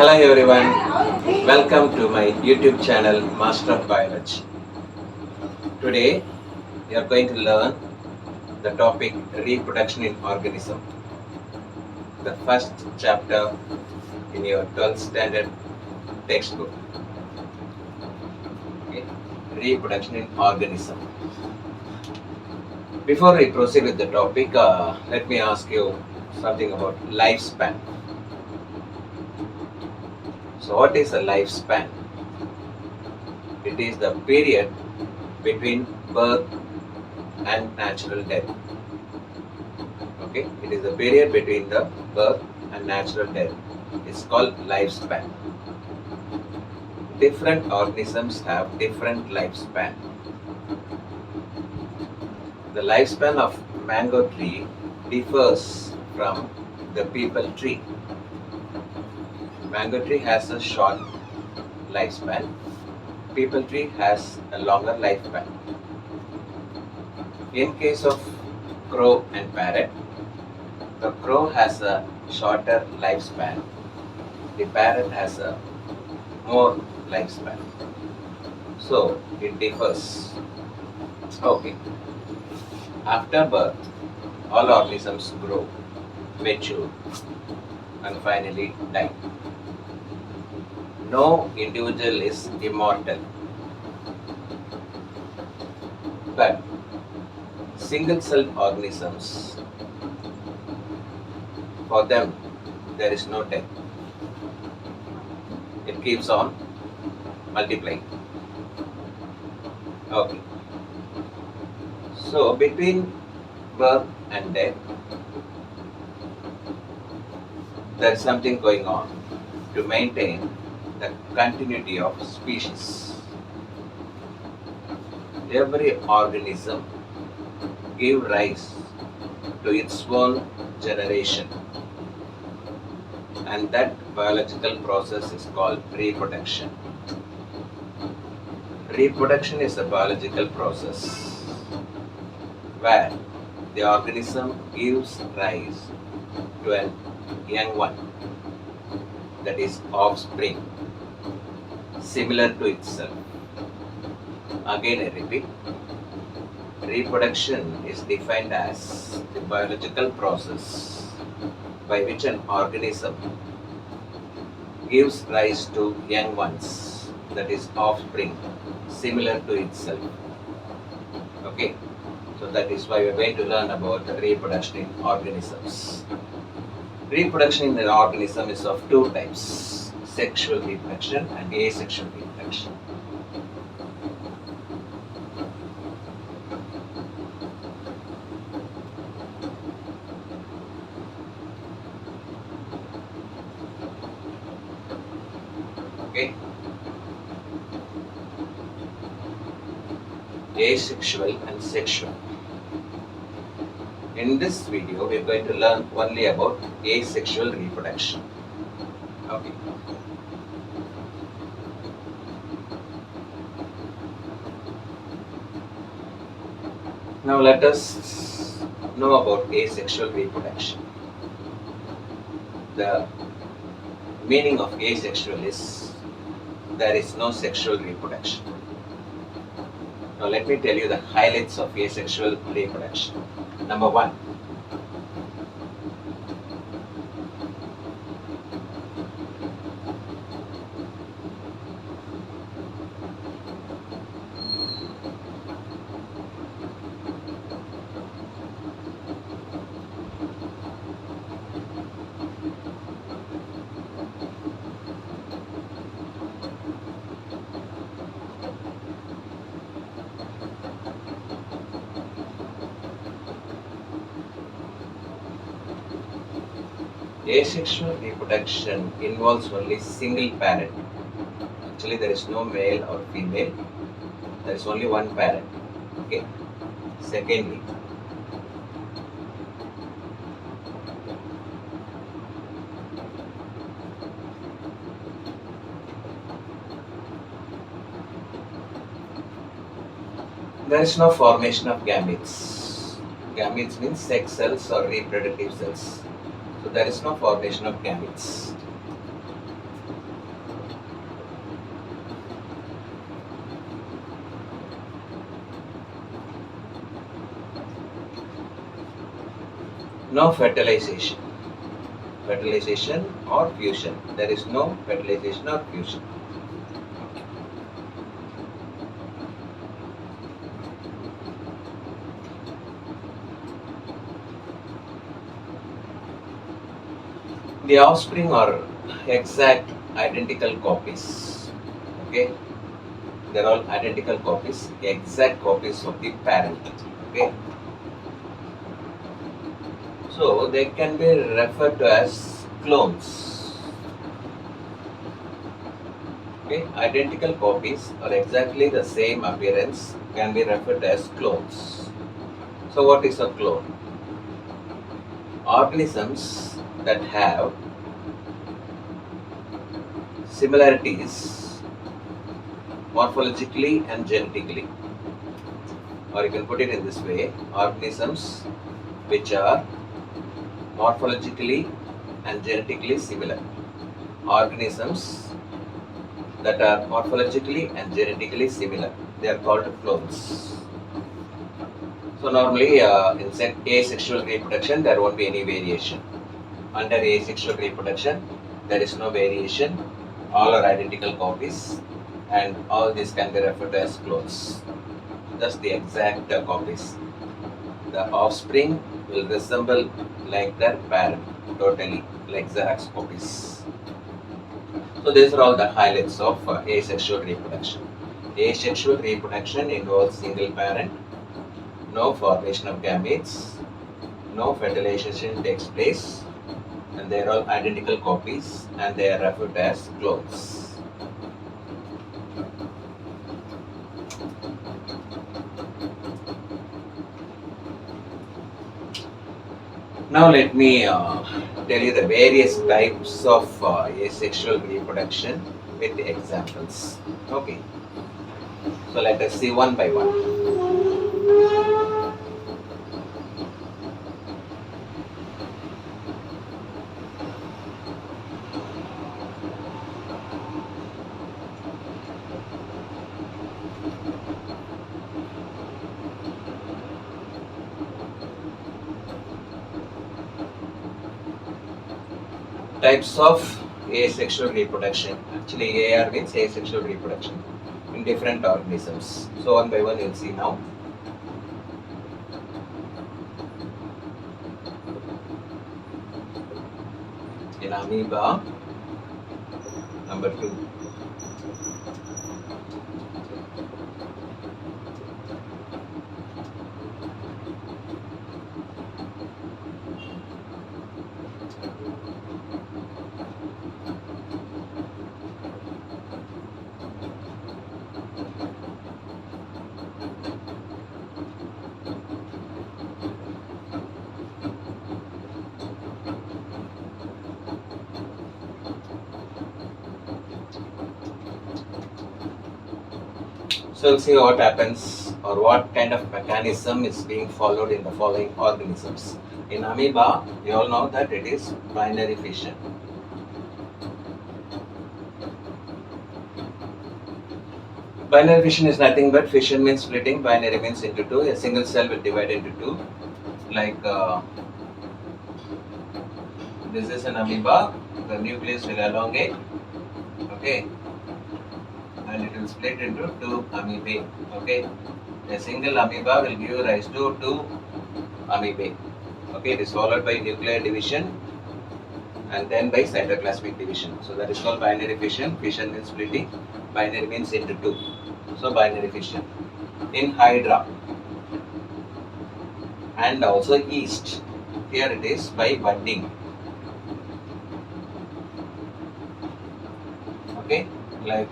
Hello everyone, welcome to my YouTube channel Master of Biology. Today we are going to learn the topic reproduction in organism, the first chapter in your 12th standard textbook. Okay. Reproduction in organism. Before we proceed with the topic, let me ask you something about lifespan. So what is a lifespan? It is the period between birth and natural death. Okay, it is the period between the birth and natural death. It's called lifespan. Different organisms have different lifespan. The lifespan of mango tree differs from the peepal tree. Mango tree has a short lifespan. Peepal tree has a longer lifespan. In case of crow and parrot, the crow has a shorter lifespan. The parrot has a more lifespan. So it differs. Okay. After birth, all organisms grow, mature, and finally die. No individual is immortal, but single-celled organisms, for them, there is no death. It keeps on multiplying. Okay. So, between birth and death, there is something going on to maintain the continuity of species. Every organism gives rise to its own generation, and that biological process is called reproduction. Reproduction is a biological process where the organism gives rise to a young one, that is offspring, similar to itself. Again I repeat, reproduction is defined as the biological process by which an organism gives rise to young ones, that is offspring, similar to itself. Okay, so that is why we are going to learn about reproduction in organisms. Reproduction in an organism is of two types: sexual reproduction and asexual reproduction. Okay. Asexual and sexual. In this video, we are going to learn only about asexual reproduction. Okay. Now let us know about asexual reproduction. The meaning of asexual is there is no sexual reproduction. Now let me tell you the highlights of asexual reproduction. Number one, asexual reproduction involves only single parent. Actually, there is no male or female. There is only one parent. Okay. Secondly, there is no formation of gametes. Gametes means sex cells or reproductive cells. So there is no formation of gametes. No fertilization or fusion. There is no fertilization or fusion. The offspring are exact identical copies. Okay, they're all identical copies, exact copies of the parent. Okay, so they can be referred to as clones. Okay, identical copies or exactly the same appearance can be referred to as clones. So what is a clone? Organisms that have similarities morphologically and genetically, or you can put it in this way: organisms which are morphologically and genetically similar. Organisms that are morphologically and genetically similar, they are called clones. So normally in asexual reproduction there won't be any variation. Under asexual reproduction there is no variation, all are identical copies, and all these can be referred to as clones. Just the exact copies. The offspring will resemble like their parent, totally like Xerox copies. So these are all the highlights of asexual reproduction. Asexual reproduction involves single parent, no formation of gametes, no fertilization takes place, and they are all identical copies, and they are referred to as clones. Now let me tell you the various types of asexual reproduction with examples. Okay, so let us see one by one. Types of asexual reproduction. Actually, AR means asexual reproduction in different organisms. So one by one you'll see now. In amoeba, number 2. So we'll see what happens or what kind of mechanism is being followed in the following organisms. In amoeba, you all know that it is binary fission. Binary fission is nothing but fission means splitting, binary means into two. A single cell will divide into two. Like this is an amoeba, the nucleus will elongate, okay, and it will split into two amoebae, okay. A single amoeba will give rise to two amoebae, okay. It is followed by nuclear division and then by cytoplasmic division. So that is called binary fission. Fission means splitting, binary means into two. So binary fission. In Hydra and also yeast, here it is by budding, okay, like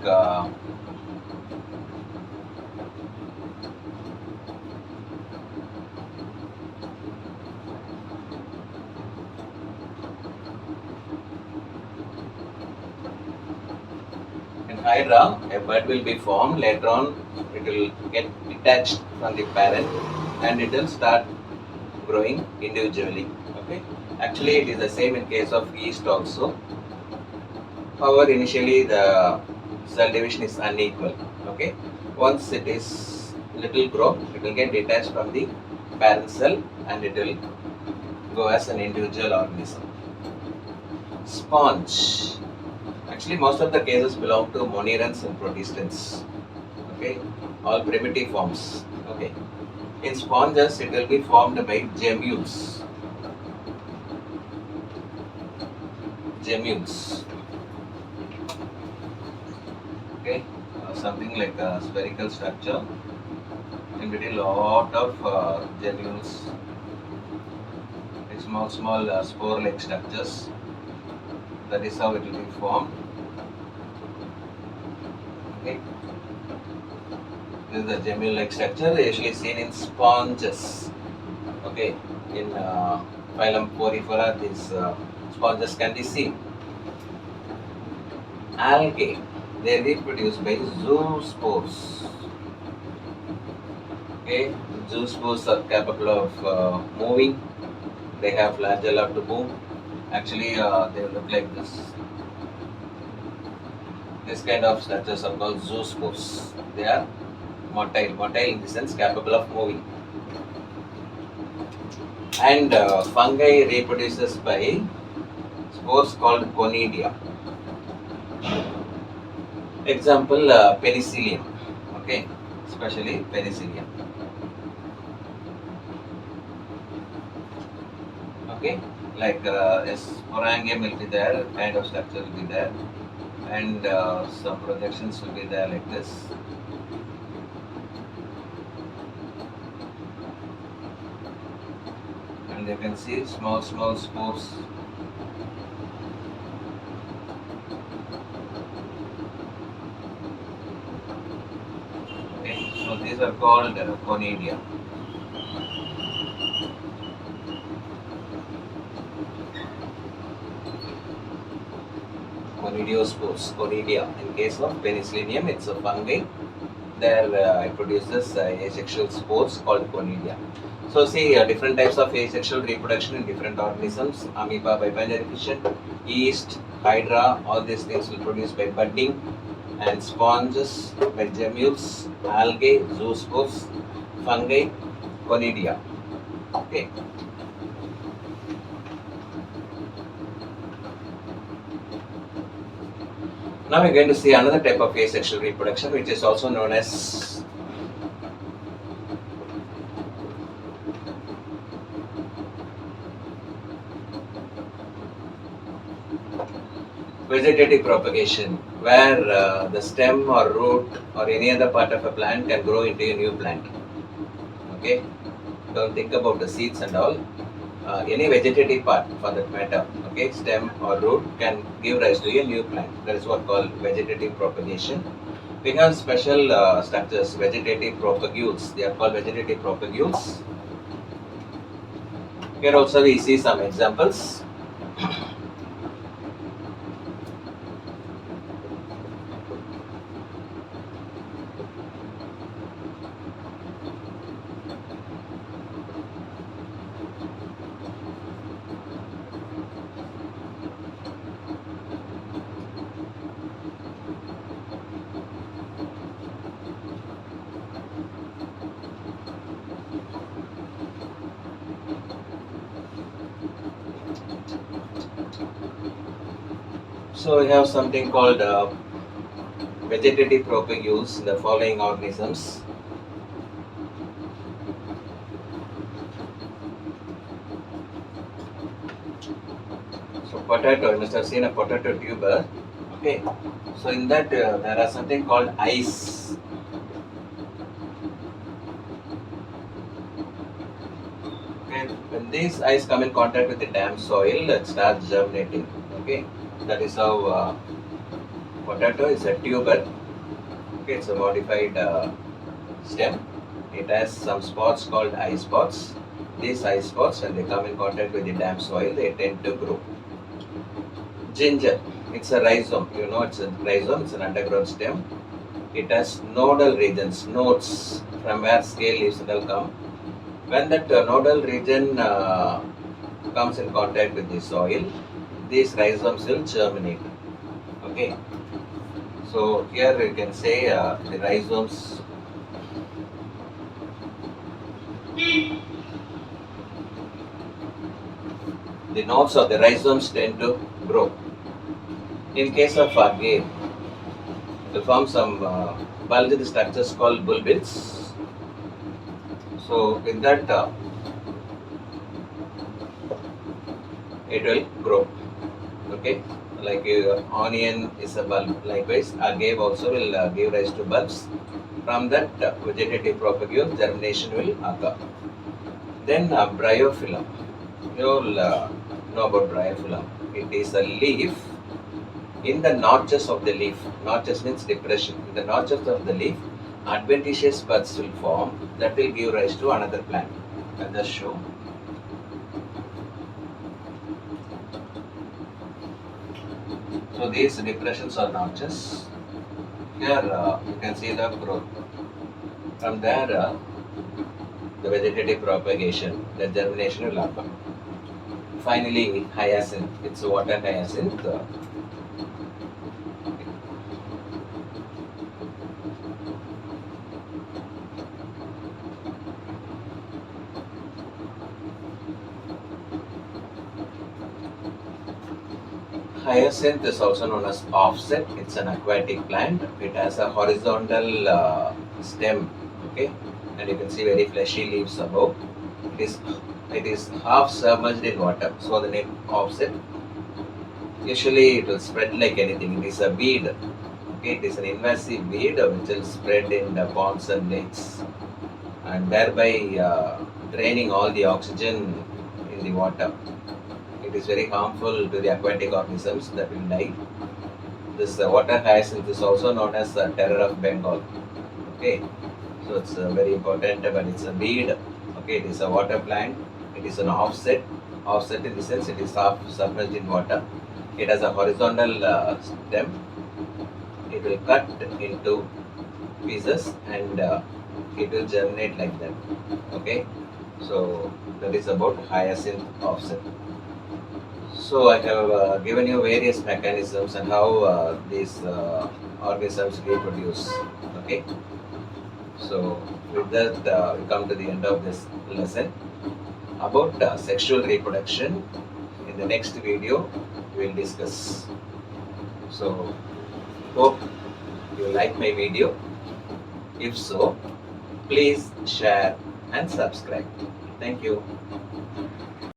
in Hydra, a bud will be formed. Later on, it will get detached from the parent and it will start growing individually. Okay. Actually, it is the same in case of yeast also. However, initially the cell division is unequal. Okay. Once it is little grow, it will get detached from the parent cell and it will go as an individual organism. Sponge. Actually, most of the cases belong to monerans and protistans. Okay, all primitive forms. Okay, in sponges it will be formed by gemmules. Gemmules. Okay, something like a spherical structure. In between, lot of gemmules, like small spore-like structures. That is how it will be formed. Okay. This is the gemmule-like structure usually seen in sponges. Okay, in phylum Porifera, these sponges can be seen. Algae, they reproduce by zoospores. Okay, zoospores are capable of moving. They have flagella to move. Actually, they look like this. This kind of structures are called zoospores. They are motile in the sense capable of moving. And fungi reproduces by spores called conidia. Example, penicillium. Okay, especially penicillium. Okay, like sporangium will be there, kind of structure will be there, and some projections will be there like this. And you can see small spores. Okay, so these are called conidia. Conidiospores, conidia. In case of penicillium, it's a fungi. There it produces asexual spores called conidia. So see different types of asexual reproduction in different organisms. Amoeba by binary fission, yeast, hydra, all these things will produce by budding, and sponges by gemmules, algae, zoospores, fungi, conidia. Okay. Now we're going to see another type of asexual reproduction, which is also known as vegetative propagation, where the stem or root or any other part of a plant can grow into a new plant. Okay, don't think about the seeds and all. Any vegetative part for that matter, okay, stem or root can give rise to a new plant. That is what called vegetative propagation. We have special structures, vegetative propagules. They are called vegetative propagules. Here also we see some examples. So we have something called vegetative propagules in the following organisms. So potato, you must have seen a potato tuber. Okay, so in that there are something called eyes. Okay, when these eyes come in contact with the damp soil, it starts germinating. Okay, that is how potato is a tuber. Okay, it's a modified stem. It has some spots called eye spots. These eye spots, when they come in contact with the damp soil, they tend to grow. Ginger, it's a rhizome. You know, it's a rhizome. It's an underground stem. It has nodal regions, nodes from where scale leaves will come. When that nodal region comes in contact with the soil, these rhizomes will germinate. Okay. So here you can say the rhizomes the nodes of the rhizomes tend to grow. In case of agave, they form some bulged structures called bulbils. So with that, it will grow. Okay, like onion is a bulb. Likewise, agave also will give rise to bulbs. From that, vegetative propagule germination will occur. Then bryophyllum. You all know about bryophyllum. It is a leaf in the notches of the leaf. Notches means depression. In the notches of the leaf, adventitious buds will form that will give rise to another plant. I'll just show. So these depressions are notches. Here you can see the growth. From there, the vegetative propagation, the germination will occur. Finally, hyacinth. It's water hyacinth. Hyacinth is also known as offset. It's an aquatic plant. It has a horizontal stem, okay, and you can see very fleshy leaves above. It is half submerged in water, so the name offset. Usually, it will spread like anything. It is a weed. Okay, it is an invasive weed which will spread in the ponds and lakes, and thereby draining all the oxygen in the water. It is very harmful to the aquatic organisms that will die. This water hyacinth is also known as the terror of Bengal. Okay, so it's very important, but it's a weed. Okay, it is a water plant. It is an offset. Offset in the sense it is half submerged in water. It has a horizontal stem. It will cut into pieces and it will germinate like that. Okay, so that is about hyacinth offset. So I have given you various mechanisms and how these organisms reproduce. Okay. So with that, we come to the end of this lesson about sexual reproduction. In the next video, we will discuss. So hope you like my video. If so, please share and subscribe. Thank you.